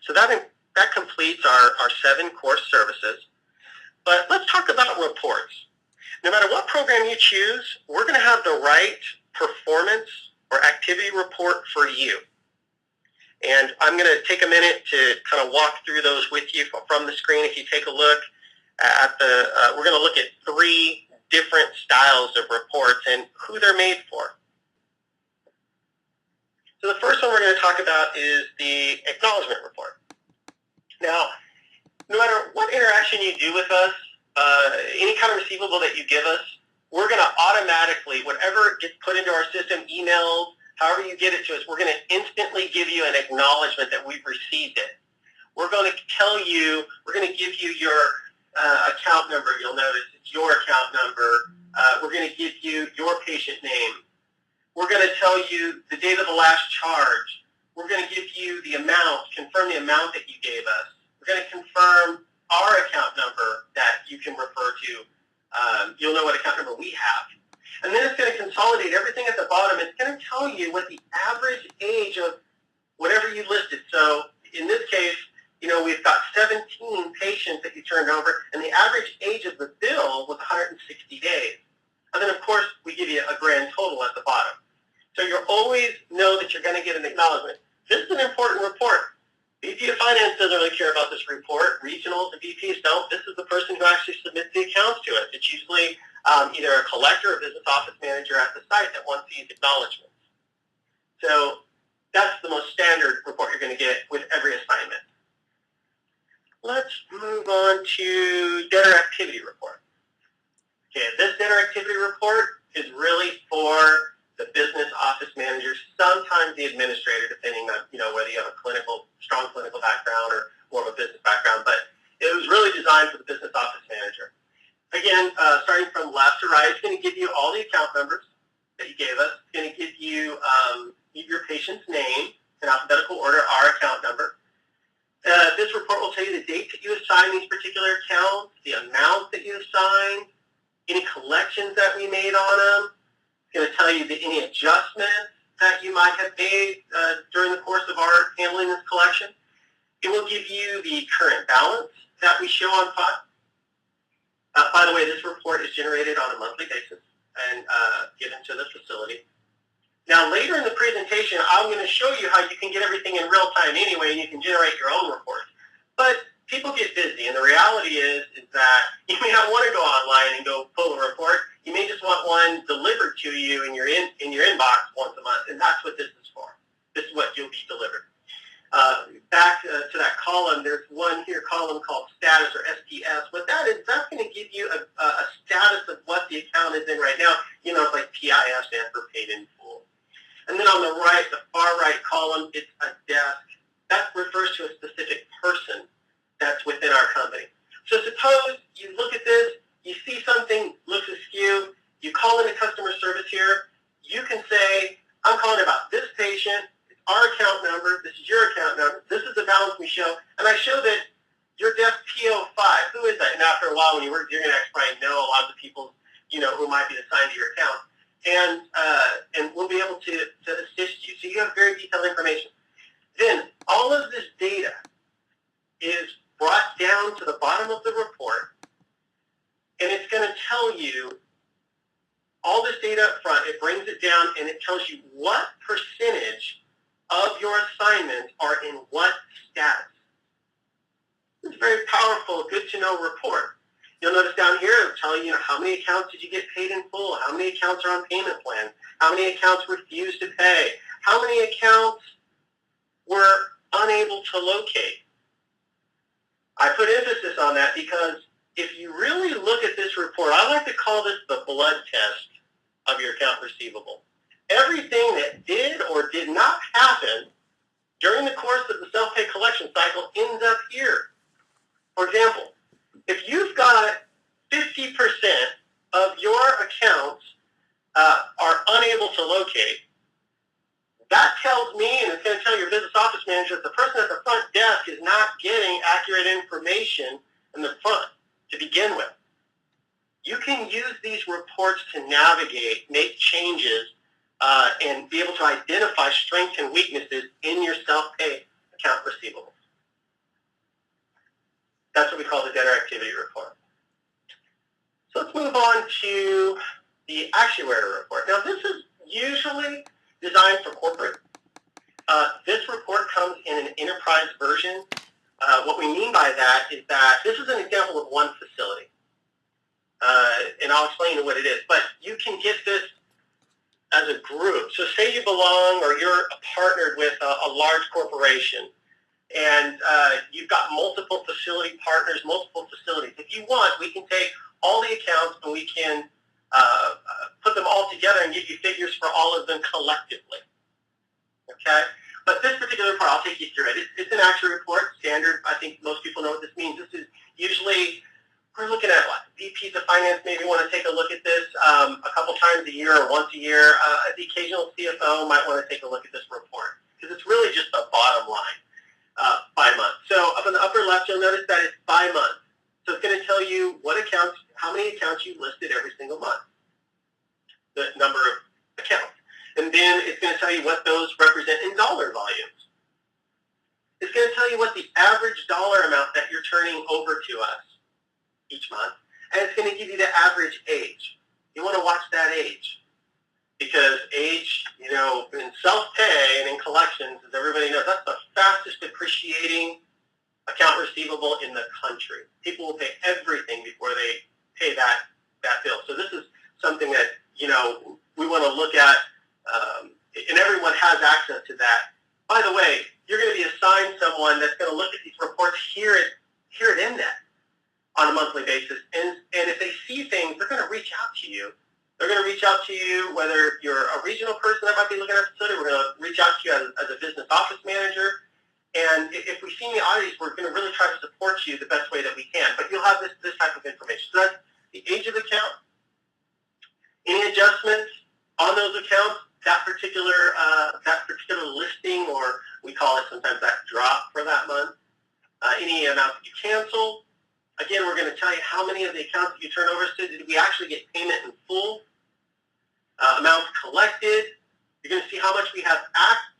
So that completes our 7 core services. But let's talk about reports. No matter what program you choose, we're going to have the right performance or activity report for you. And I'm going to take a minute to kind of walk through those with you from the screen. If you take a look at we're going to look at 3 different styles of reports and who they're made for. So the first one we're going to talk about is the acknowledgement report. Now, no matter what interaction you do with us, any kind of receivable that you give us, we're going to automatically, whatever gets put into our system, emails, however you get it to us, we're going to instantly give you an acknowledgement that we've received it. We're going to tell you, we're going to give you your account number. You'll notice it's your account number. We're going to give you your patient name. We're going to tell you the date of the last charge. We're going to give you the amount, confirm the amount that you gave us. We're going to confirm our account number that you can refer to. You'll know what account number we have. And then it's going to consolidate everything at the bottom. It's going to tell you what the average age of whatever you listed. So in this case, we've got 17 patients that you turned over, and the average age of the bill was 160 days. And then, of course, we give you a grand total at the bottom. So you'll always know that you're going to get an acknowledgement. This is an important report. VP of Finance doesn't really care about this report. Regionals and VPs don't. This is the person who actually submits the accounts to us. It's usually either a collector or business office manager at the site that wants these acknowledgments. So that's the most standard report you're going to get with every assignment. Let's move on to debtor activity report. Okay, this debtor activity report is really for the business office manager, sometimes the administrator, depending on whether you have a strong clinical background or more of a business background. But it was really designed for the business office manager. Again, starting from left to right, it's going to give you all the account numbers that you gave us. It's going to give you your patient's name in alphabetical order, our account number. This report will tell you the date that you assigned these particular accounts, the amount that you assigned, any collections that we made on them. It's going to tell you any adjustments that you might have made during the course of our handling this collection. It will give you the current balance that we show on file. By the way, this report is generated on a monthly basis and given to the facility. Now, later in the presentation, I'm going to show you how you can get everything in real time anyway, and you can generate your own reports. But people get busy, and the reality is that you may not want to go online and go pull a report. You may just want one delivered to you in your inbox once a month, and that's what this is for. This is what you'll be delivered. Back to that column, there's one here column called status or STS. What that is, that's going to give you a status of what the account is in right now. It's like PIS, stands for paid in full. And then on the right, the far right column, it's a desk. That refers to a specific person that's within our company. So suppose you look at this, you see something looks askew, you call into customer service here, you can say, I'm calling about this patient, it's our account number, this is your account number, this is the balance we show, and I show that your desk PO5, who is that? And after a while when you work, you're going to actually probably know a lot of the people, who might be assigned to your account. And we'll be able to assist you. So you have very detailed information. Then all of this data is brought down to the bottom of the report, and it's going to tell you all this data up front. It brings it down, and it tells you what percentage of your assignments are in what status. It's a very powerful, good-to-know report. You'll notice down here, it'll tell you how many accounts did you get paid in full, how many accounts are on payment plans, how many accounts refused to pay, how many accounts were unable to locate. I put emphasis on that because if you really look at this report, I like to call this the blood test of your account receivable. Everything that did or did not happen during the course of the self-pay collection cycle ends up here. For example, if you've got 50% of your accounts are unable to locate, that tells me, and it's going to tell your business office manager, that the person at the front desk is not getting accurate information in the front to begin with. You can use these reports to navigate, make changes, and be able to identify strengths and weaknesses in your self-pay account receivables. This report comes in an enterprise version. What we mean by that is that this is an example of one facility. And I'll explain what it is. But you can get this as a group. So say you belong or you're partnered with a large corporation, and you've got multiple facility partners, multiple facilities. If you want, we can take all the accounts and we can put them all together and give you figures for all of them collectively. Okay? But this particular report, I'll take you through it. It's an actual report, standard. I think most people know what this means. This is usually, we're looking at what? VPs of finance maybe want to take a look at this a couple times a year or once a year. The occasional CFO might want to take a look at this report because it's really just the bottom line by month. So up in the upper left, you'll notice that it's by month. So it's going to tell you what accounts, how many accounts you listed every single month, the number of accounts. And then it's going to tell you what those represent in dollar volumes. It's going to tell you what the average dollar amount that you're turning over to us each month. And it's going to give you the average age. You want to watch that age. Because age, you know, in self-pay and in collections, as everybody knows, that's the fastest depreciating account receivable in the country. People will pay everything before they pay that bill. So this is something that, you know, we want to look at, and everyone has access to that. By the way, you're going to be assigned someone that's going to look at these reports here at Mnet on a monthly basis. And if they see things, they're going to reach out to you. They're going to reach out to you, whether you're a regional person that might be looking at the facility. We're going to reach out to you as a business office manager. And if we see any oddities, we're going to really try to support you the best way that we can. But you'll have this type of information. So that's the age of the account, any adjustments on those accounts, that particular listing, or we call it sometimes that drop for that month, any amount that you cancel. Again, we're going to tell you how many of the accounts that you turn over to did we actually get payment in full, amounts collected. You're going to see how much we have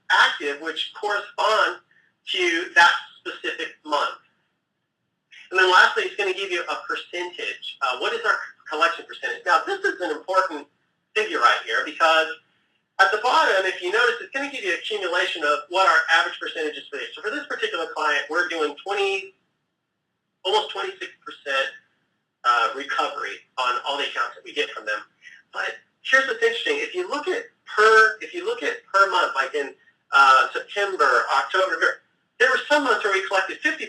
active, which corresponds to that specific month. And then lastly, it's going to give you a percentage. What is our collection percentage? Now, this is an important figure right here because at the bottom, if you notice, it's going to give you an accumulation of what our average percentage is for this. So for this particular client, we're doing almost 26% recovery on all the accounts that we get from them. But here's what's interesting: if you look at per month, like in September, October, there were some months where we collected 50%,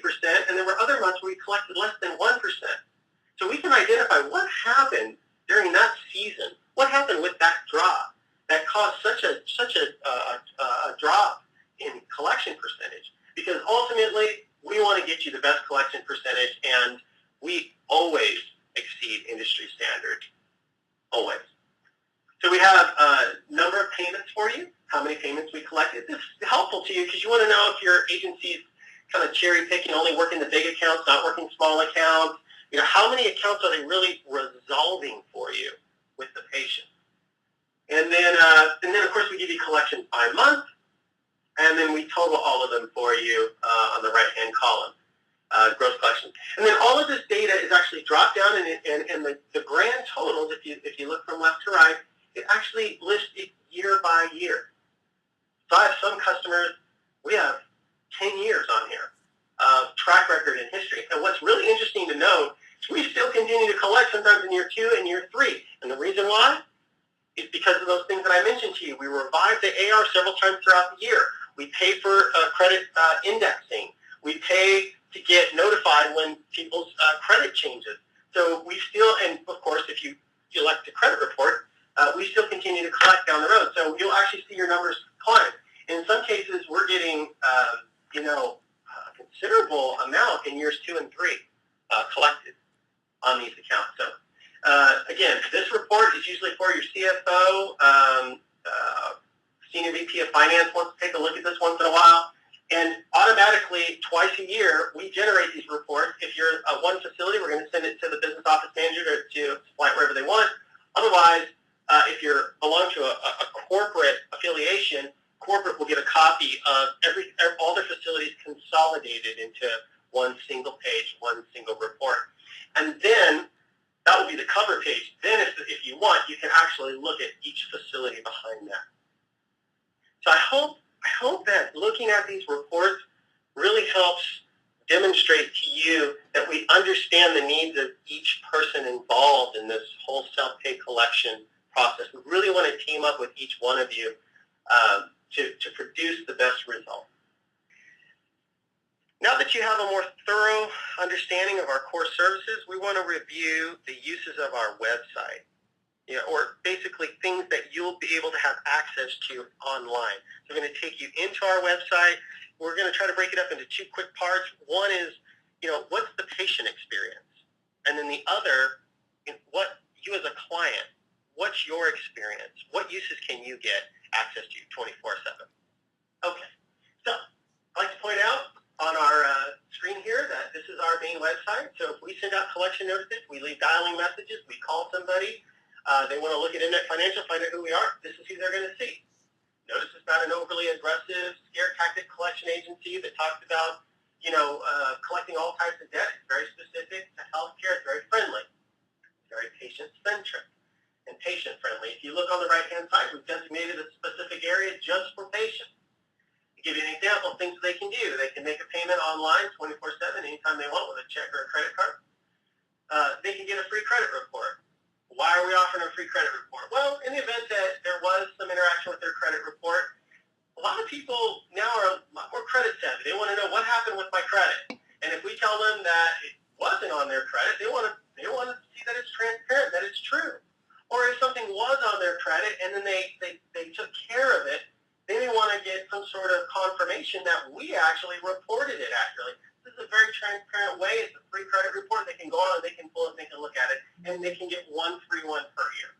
and there were other months where we collected less than 1%. So we can identify what happened during that season. What happened with that drop that caused such a drop in collection percentage? Because ultimately, we want to get you the best collection percentage, and we always exceed industry standard. Always. So we have a number of payments for you, how many payments we collected. This is helpful to you because you want to know if your agency's kind of cherry picking, only working the big accounts, not working small accounts. You know, how many accounts are they really resolving for you with the patient? And then of course, we give you collections by month, and then we total all of them for you on the right-hand column, gross collection. And then all of this data is actually dropped down, and the grand totals, if you look from left to right, it actually lists it year by year. So I have some customers, we have 10 years on here of track record and history. And what's really interesting to note is we still continue to collect sometimes in year 2 and year 3. And the reason why is because of those things that I mentioned to you. We revive the AR several times throughout the year. We pay for credit indexing. We pay to get notified when people's credit changes. So we still, and of course, if you elect a credit report, we still continue to collect down the road. So you'll actually see your numbers climb. In some cases, we're getting, a considerable amount in years 2 and 3 collected on these accounts. So again, this report is usually for your CFO, Senior VP of Finance wants to take a look at this once in a while. And automatically, twice a year, we generate these reports. If you're one facility, we're going to send it to the business office manager to supply it wherever they want. Otherwise, if you belong to a corporate affiliation, corporate will get a copy of all their facilities consolidated into one single page, one single report. And then that will be the cover page. Then if you want, you can actually look at each facility behind that. So I hope I hope that looking at these reports really helps demonstrate to you that we understand the needs of each person involved in this whole self-pay collection process. We really want to team up with each one of you to produce the best result. Now that you have a more thorough understanding of our core services, we want to review the uses of our website, or basically things that you'll be able to have access to online. So we're going to take you into our website. We're going to try to break it up into two quick parts. One is, what's the patient experience? And then the other, what you as a client, what's your experience? What uses can you get access to 24/7? Okay, so I'd like to point out on our screen here that this is our main website. So if we send out collection notices, we leave dialing messages, we call somebody, they want to look at Mnet Financial, find out who we are, this is who they're going to see. Notice it's not an overly aggressive, scare tactic collection agency that talks about, collecting all types of debt. It's very specific to healthcare. It's very friendly. It's very patient-centric and patient-friendly. If you look on the right-hand side, we've designated a specific area just for patients. To give you an example of things they can do, they can make a payment online 24/7 anytime they want with a check or a credit card. They can get a free credit report. Why are we offering a free credit report? Well, in the event that there was some interaction with their credit report, a lot of people now are a lot more credit savvy. They want to know what happened with my credit. And if we tell them that it wasn't on their credit, they want to see that it's transparent, that it's true. Or if something was on their credit and then they took care of it, they may want to get some sort of confirmation that we actually reported it accurately. This is a very transparent way. It's a free credit report. They can go on, they can pull it, they can look at it, and they can get one free one per year.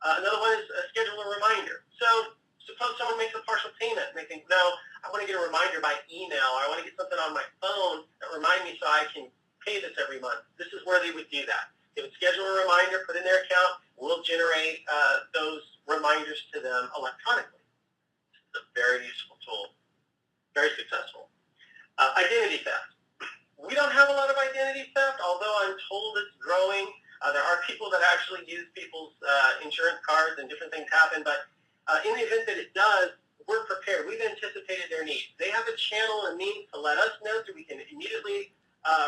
Another one is schedule a reminder. So suppose someone makes a partial payment and they think, no, I want to get a reminder by email, or I want to get something on my phone that remind me so I can pay this every month. This is where they would do that. They would schedule a reminder, put in their account, we'll generate those reminders to them electronically. It's a very useful tool, very successful. Identity theft. We don't have a lot of identity theft, although I'm told it's growing. There are people that actually use people's insurance cards and different things happen, but in the event that it does, we're prepared. We've anticipated their needs. They have a channel and means to let us know so we can immediately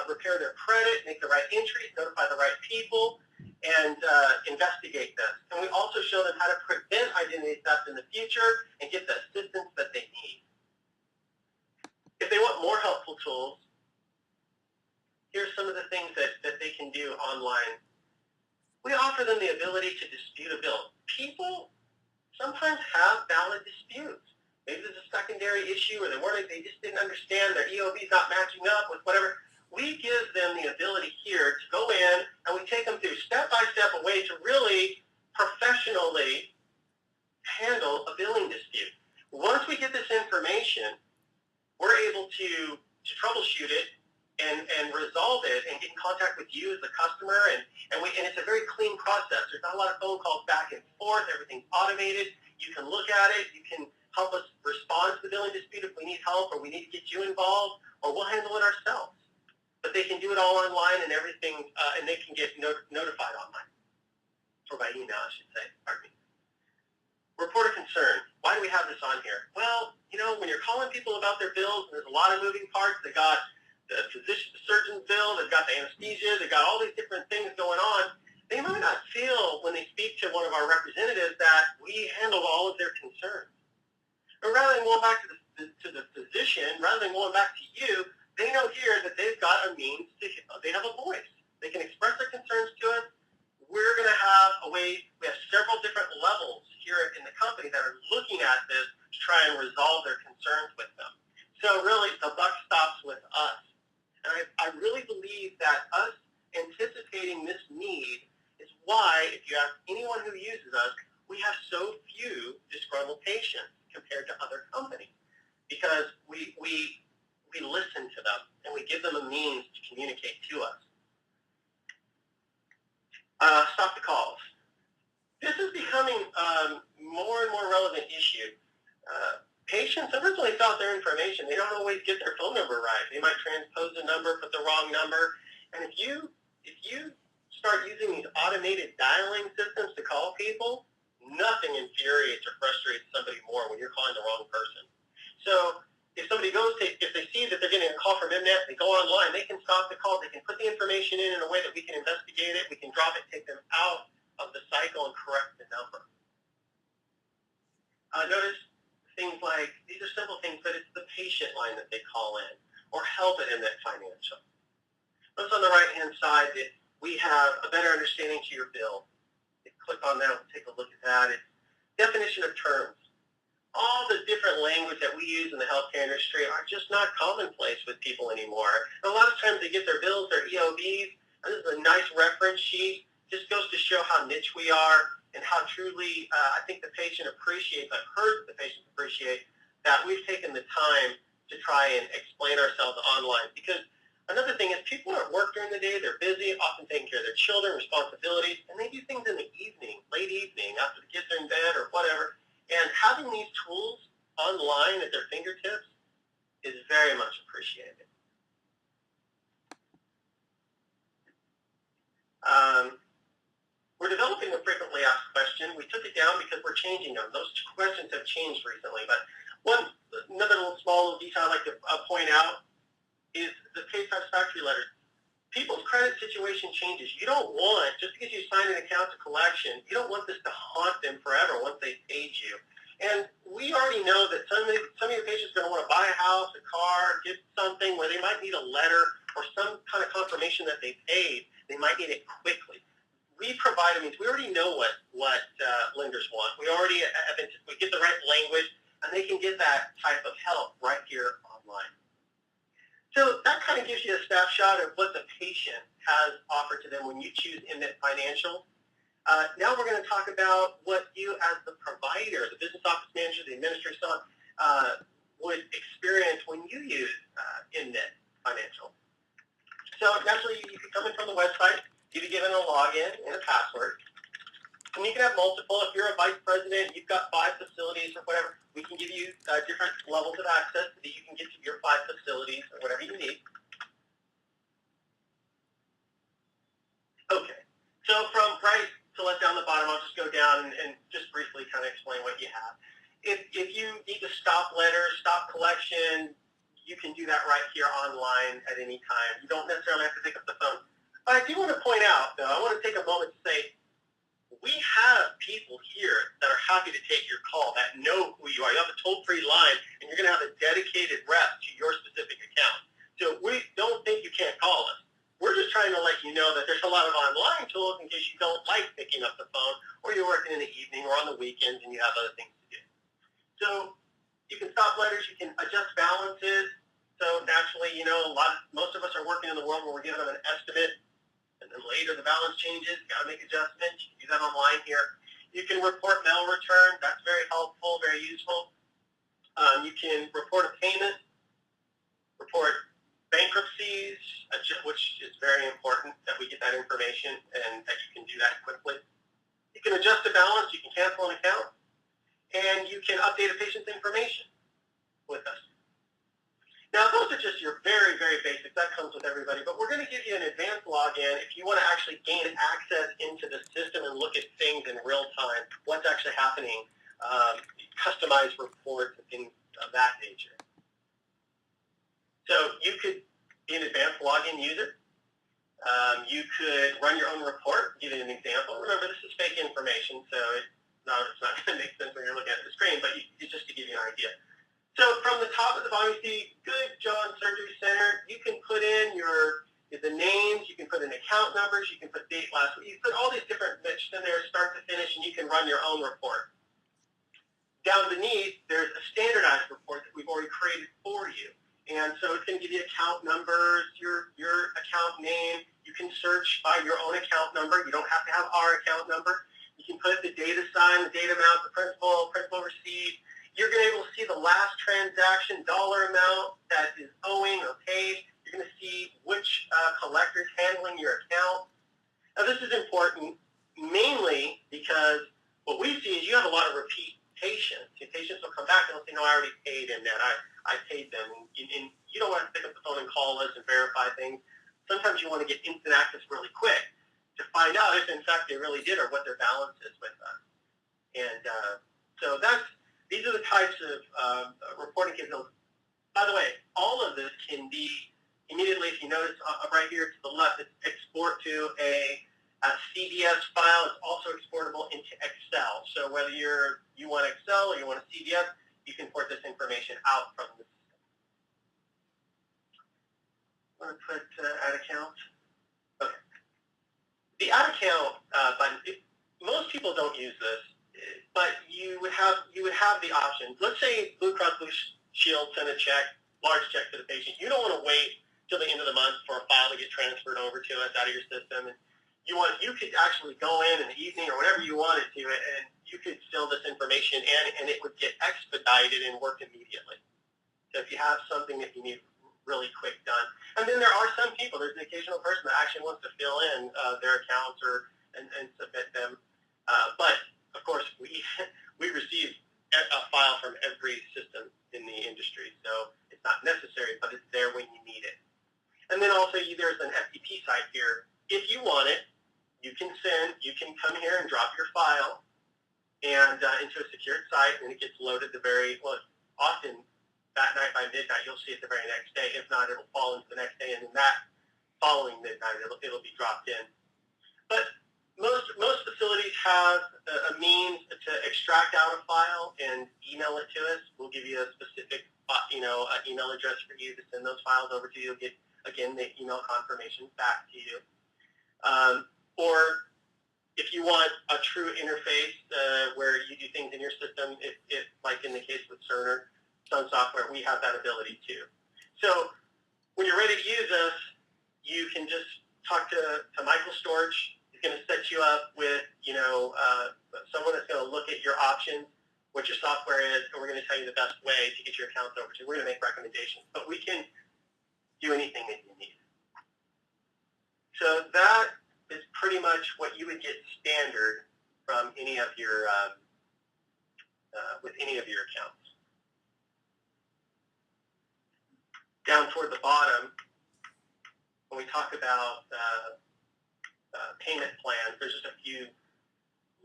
repair their credit, make the right entries, notify the right people, and investigate this. And we also show them how to prevent identity theft in the future and get the assistance that they need. If they want more helpful tools, here's some of the things that they can do online. We offer them the ability to dispute a bill. People sometimes have valid disputes. Maybe there's a secondary issue or they just didn't understand, their EOB is not matching up with whatever. We give them the ability here to go in and we take them through step-by-step a way to really professionally handle a billing dispute. Once we get this information, we're able to troubleshoot it and resolve it and get in contact with you as the customer, and it's a very clean process. There's not a lot of phone calls back and forth. Everything's automated. You can look at it. You can help us respond to the billing dispute if we need help or we need to get you involved, or we'll handle it ourselves. But they can do it all online and everything, and they can get notified online, or by email, I should say. Pardon me. Report a concern. Why do we have this on here? Well, when you're calling people about their bills, and there's a lot of moving parts. They got the surgeon's bill, they've got the anesthesia, they've got all these different things going on. They might not feel when they speak to one of our representatives that we handled all of their concerns. But rather than going back to the physician, rather than going back to you, they know here that they've got a means they have a voice. They can express their concerns to us. We're going to have a way, we have several different levels here in the company that are looking at this to try and resolve their concerns with them. So really, the buck stops with us. And I really believe that us anticipating this need is why, if you ask anyone who uses us, we have so few disgruntled patients compared to other companies, because we listen to them and we give them a means to communicate to us. Stop the calls. This is becoming more and more relevant issue. Patients, sometimes when they fill out their information, they don't always get their phone number right. They might transpose a number, put the wrong number. And if you start using these automated dialing systems to call people, nothing infuriates or frustrates somebody more when you're calling the wrong person. So if somebody if they see that they're getting a call from Mnet, they go online, they can stop the call, they can put the information in a way that we can investigate it, we can drop it, take them out of the cycle and correct the number. Notice things like, these are simple things, but it's the patient line that they call in, or help at Mnet Financial. Notice on the right-hand side that we have a better understanding to your bill. Click on that, take a look at that. It's definition of terms. All the different language that we use in the healthcare industry are just not commonplace with people anymore. And a lot of times they get their bills, their EOBs, and this is a nice reference sheet. Just goes to show how niche we are and how truly I think the patient appreciates, I've heard the patient appreciate that we've taken the time to try and explain ourselves online. Because another thing is people are at work during the day, they're busy, often taking care of their children, responsibilities, and they do things in the evening, late evening, after the kids are in bed or whatever. And having these tools online at their fingertips is very much appreciated. We're developing a frequently asked question. We took it down because we're changing them. Those questions have changed recently. But another little small detail I'd like to point out is the paid satisfactory letters. People's credit situation changes. You don't want, just because you sign an account to collection, you don't want this to haunt them forever once they've paid you. And we already know that some of your patients are going to want to buy a house, a car, get something where they might need a letter or some kind of confirmation that they paid. They might need it quickly. We provide, means we already know what lenders want. We already we get the right language, and they can get that type of help right here online. So that kind of gives you a snapshot of what the patient has offered to them when you choose Mnet Financial. Now we're going to talk about what you as the provider, the business office manager, the administrator, so on, would experience when you use Mnet Financial. So naturally, you can come in from the website, you'd be given a login and a password. And you can have multiple. If you're a vice president, you've got 5 facilities or whatever, we can give you different levels of access so that you can get to your 5 facilities or whatever you need. Okay, so from right to left down the bottom, I'll just go down and just briefly kind of explain what you have. If you need to stop letters, stop collection, you can do that right here online at any time. You don't necessarily have to pick up the phone. But I do want to point out, though, I want to take a moment to say, we have people here that are happy to take your call, that know who you are. You have a toll-free line, and you're going to have a dedicated rep to your specific account. So we don't think you can't call us. We're just trying to let you know that there's a lot of online tools in case you don't like picking up the phone, or you're working in the evening or on the weekends and you have other things to do. So you can stop letters, you can adjust balances. So naturally, you know, most of us are working in the world where we're giving them an estimate, and then later the balance changes, got to make adjustments. You can do that online here. You can report mail return. That's very helpful, very useful. You can report a payment, report bankruptcies, which is very important that we get that information and that you can do that quickly. You can adjust a balance. You can cancel an account. And you can update a patient's information with us. Now, those are just your very, very basic. That comes with everybody. But we're going to give you an advanced login if you want to actually gain access into the system and look at things in real time, what's actually happening, customized reports and things of that nature. So you could be an advanced login user. You could run your own report. Give you an example. Remember, this is fake information, so it's not going to make sense when you're looking at the screen, but it's just to give you an idea. So from the top of the bottom, you see Good John Surgery Center. You can put in the names. You can put in account numbers. You can put date last week. You put all these different bits in there, start to finish, and you can run your own report. Down beneath, there's a standardized report that we've already created for you. And so it's going to give you account numbers, your account name. You can search by your own account number. You don't have to have our account number. You can put the date assigned, the date amount, the principal receipt. You're going to be able to see the last transaction dollar amount that is owing or paid. You're going to see which collector is handling your account. Now, this is important mainly because what we see is you have a lot of repeat patients. Your patients will come back and they'll say, no, I already paid Mnet. I paid them. And you don't want to pick up the phone and call us and verify things. Sometimes you want to get instant access really quick to find out if, in fact, they really did or what their balance is with us. And so these are the types of reporting capabilities. By the way, all of this can be immediately, if you notice right here to the left, it's export to a CDS file. It's also exportable into Excel. So whether you want Excel or you want a CDS, you can port this information out from the system. I'm going to put add account. Okay. The add account button, most people don't use this, but you would have the option. Let's say Blue Cross Blue Shield sent a large check to the patient. You don't want to wait till the end of the month for a file to get transferred over to us out of your system. And you could actually go in the evening or whenever you wanted to, and you could fill this information in, and it would get expedited and work immediately. So if you have something that you need really quick done. And then there are some people, there's an occasional person that actually wants to fill in their accounts and submit them. But, of course, we receive a file from every system in the industry. So it's not necessary, but it's there when you need it. And then also there's an FTP site here. If you want it, you can come here and drop your file and into a secured site, and it gets loaded often that night by midnight, you'll see it the very next day. If not, it'll fall into the next day, and then that following midnight, it'll be dropped in. But most facilities have a means to extract out a file and email it to us. We'll give you a specific, email address for you to send those files over to. You'll get, again, the email confirmation back to you. Or if you want a true interface where you do things in your system, if like in the case with Cerner, Sun Software, we have that ability too. So when you're ready to use us, you can just talk to Michael Storch. He's going to set you up with, someone that's going to look at your options, what your software is, and we're going to tell you the best way to get your accounts over to. We're going to make recommendations, but we can do anything that you need. So that is pretty much what you would get standard from any of your, with any of your accounts. Down toward the bottom, when we talk about payment plans, there's just a few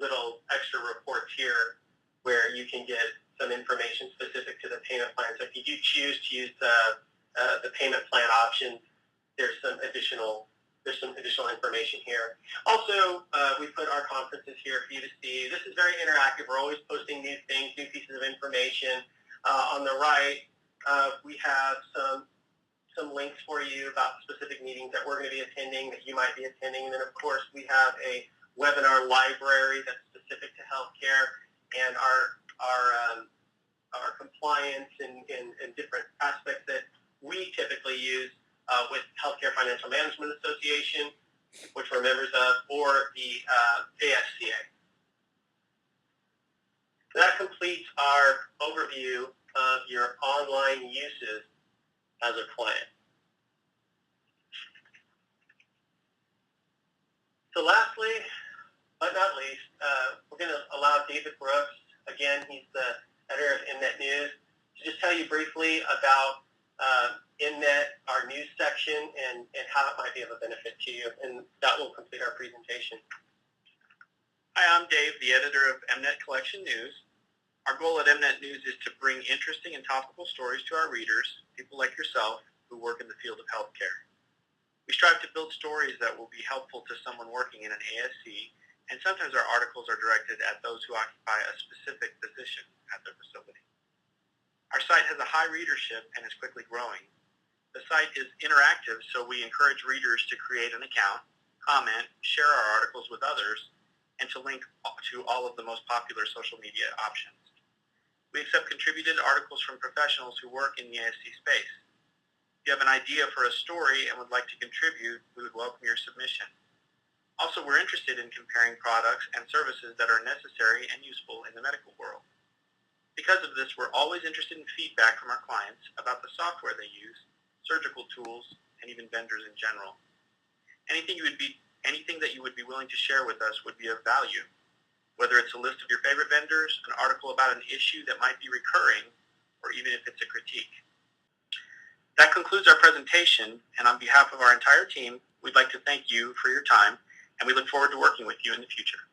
little extra reports here where you can get some information specific to the payment plan. So if you do choose to use the payment plan option, there's some additional information here. Also, we put our conferences here for you to see. This is very interactive. We're always posting new things, new pieces of information. On the right, we have some links for you about specific meetings that we're going to be attending, that you might be attending. And then, of course, we have a webinar library that's specific to healthcare, and our compliance and different aspects that we typically use with Healthcare Financial Management Association, which we're members of, or the AFCA. That completes our overview of your online uses as a client. So lastly, but not least, we're going to allow David Brooks, again, he's the editor of Mnet News, to just tell you briefly about Mnet, our news section, and how it might be of a benefit to you. And that will complete our presentation. Hi, I'm Dave, the editor of Mnet Collection News. Our goal at Mnet News is to bring interesting and topical stories to our readers, people like yourself, who work in the field of healthcare. We strive to build stories that will be helpful to someone working in an ASC, and sometimes our articles are directed at those who occupy a specific position at their facility. Our site has a high readership and is quickly growing. The site is interactive, so we encourage readers to create an account, comment, share our articles with others, and to link to all of the most popular social media options. We accept contributed articles from professionals who work in the ASC space. If you have an idea for a story and would like to contribute, we would welcome your submission. Also, we're interested in comparing products and services that are necessary and useful in the medical world. Because of this, we're always interested in feedback from our clients about the software they use, surgical tools, and even vendors in general. Anything that you would be willing to share with us would be of value, whether it's a list of your favorite vendors, an article about an issue that might be recurring, or even if it's a critique. That concludes our presentation, and on behalf of our entire team, we'd like to thank you for your time, and we look forward to working with you in the future.